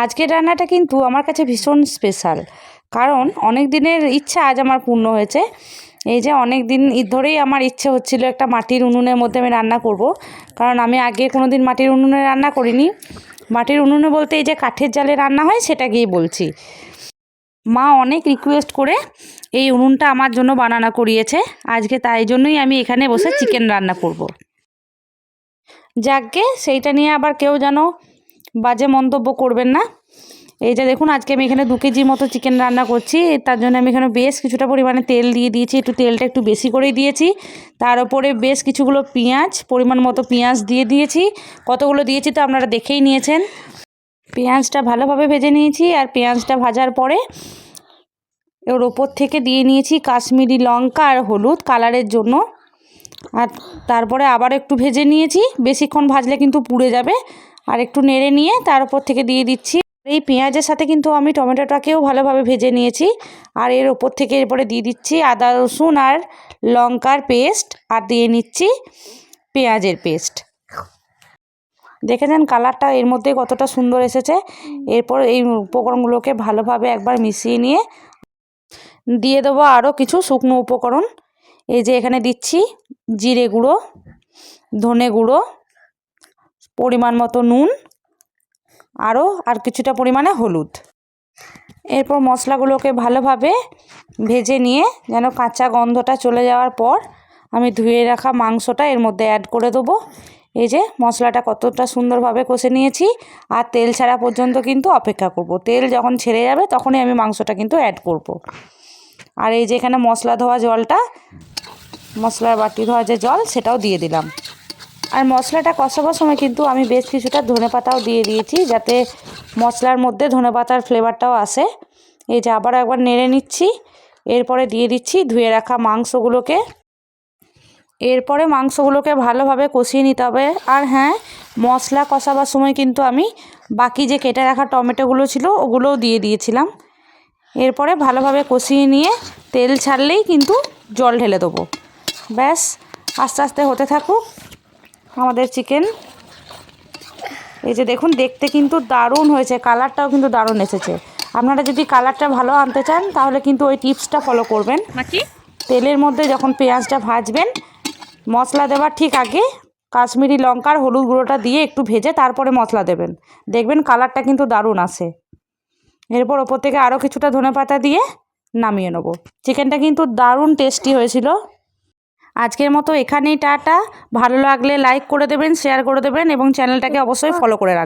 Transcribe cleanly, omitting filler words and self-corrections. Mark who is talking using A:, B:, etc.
A: আজকের রান্নাটা কিন্তু আমার কাছে ভীষণ স্পেশাল, কারণ অনেক দিনের ইচ্ছা আজ আমার পূর্ণ হয়েছে। এই যে অনেক দিন ধরেই আমার ইচ্ছে হচ্ছিল একটা মাটির উনুনের মধ্যে আমি রান্না করব, কারণ আমি আগে কোনো দিন মাটির উনুনে রান্না করিনি। মাটির উনুনে বলতে এই যে কাঠের জালে রান্না হয় সেটা গিয়ে বলছি। মা অনেক রিকোয়েস্ট করে এই উনুনটা আমার জন্য বানানো করিয়েছে আজকে, তাই জন্যই আমি এখানে বসে চিকেন রান্না করব। যাকগে, সেইটা নিয়ে আবার কেউ যেন বাজে মন্তব্য করবেন না। এই যে দেখুন, আজকে আমি এখানে 2 কেজি মতো চিকেন রান্না করছি। তার জন্য আমি এখানে বেশ কিছুটা পরিমাণে তেল দিয়ে দিয়েছি, তেলটা একটু বেশি করেই দিয়েছি। তার উপরে বেশ কিছুগুলো পেঁয়াজ, পরিমাণ মতো পেঁয়াজ দিয়ে দিয়েছি। কতগুলো দিয়েছি তো আপনারা দেখেই নিয়েছেন। পেঁয়াজটা ভালোভাবে ভেজে নিয়েছি, আর পেঁয়াজটা ভাজার পরে ওর ওপর থেকে দিয়ে নিয়েছি কাশ্মীরি লঙ্কা আর হলুদ কালারের জন্য। আর তারপরে আবার একটু ভেজে নিয়েছি, বেশিক্ষণ ভাজলে কিন্তু পুড়ে যাবে। আর একটু নেড়ে নিয়ে তার উপর থেকে দিয়ে দিচ্ছি, এই পেঁয়াজের সাথে কিন্তু আমি টমেটোটাকেও ভালোভাবে ভেজে নিয়েছি। আর এর ওপর থেকে এরপরে দিয়ে দিচ্ছি আদা রসুন আর লঙ্কার পেস্ট, আর দিয়ে নিচ্ছি পেঁয়াজের পেস্ট। দেখেছেন কালারটা এর মধ্যে কতটা সুন্দর এসেছে। এরপর এই উপকরণগুলোকে ভালোভাবে একবার মিশিয়ে নিয়ে দিয়ে দেবো আরও কিছু শুকনো উপকরণ। এই যে এখানে দিচ্ছি জিরে গুঁড়ো, ধনে গুঁড়ো, পরিমাণ মতো নুন, আর কিছুটা পরিমাণে হলুদ। এরপর মশলাগুলোকে ভালোভাবে ভেজে নিয়ে যেন কাঁচা গন্ধটা চলে যাওয়ার পর আমি ধুয়ে রাখা মাংসটা এর মধ্যে অ্যাড করে দেবো। এই যে মশলাটা কতটা সুন্দরভাবে কষে নিয়েছি, আর তেল ছাড়া পর্যন্ত কিন্তু অপেক্ষা করব। তেল যখন ছেড়ে যাবে তখনই আমি মাংসটা কিন্তু অ্যাড করব। আর এই যে এখানে মশলা ধোয়া জলটা, মশলার বাটি ধোয়া যে জল, সেটাও দিয়ে দিলাম। আর মশলাটা কষাবার সময় কিন্তু আমি বেশ কিছুটা ধনেপাতাও দিয়ে দিয়েছি, যাতে মশলার মধ্যে ধনেপাতার ফ্লেভারটাও আসে। এই যে আবার একবার নেড়ে নিচ্ছি। এরপরে দিয়ে দিচ্ছি ধুয়ে রাখা মাংসগুলোকে। এরপরে মাংসগুলোকে ভালোভাবে কষিয়ে নিতে হবে। আর হ্যাঁ, মশলা কষাবার সময় কিন্তু আমি বাকি যে কেটে রাখা টমেটোগুলো ছিল ওগুলোও দিয়ে দিয়েছিলাম। এরপরে ভালোভাবে কষিয়ে নিয়ে তেল ছাড়লেই কিন্তু জল ঢেলে দেবো। ব্যাস, আস্তে আস্তে হতে থাকুক আমাদের চিকেন। এই যে দেখুন, দেখতে কিন্তু দারুণ হয়েছে, কালারটাও কিন্তু দারুণ এসেছে। আপনারা যদি কালারটা ভালো আনতে চান তাহলে কিন্তু ওই টিপসটা ফলো করবেন। তেলের মধ্যে যখন পেঁয়াজটা ভাজবেন, মশলা দেওয়ার ঠিক আগে কাশ্মীরি লঙ্কার হলুদ গুঁড়োটা দিয়ে একটু ভেজে তারপরে মশলা দেবেন, দেখবেন কালারটা কিন্তু দারুণ আসে। এরপর ওপর থেকে আরও কিছুটা ধনেপাতা দিয়ে নামিয়ে নেব। চিকেনটা কিন্তু দারুণ টেস্টি হয়েছিল। আজকের মতো এখানেই টাটা। ভালো লাগলে লাইক করে দেবেন, শেয়ার করে দেবেন এবং চ্যানেলটাকে অবশ্যই ফলো করে রাখবেন।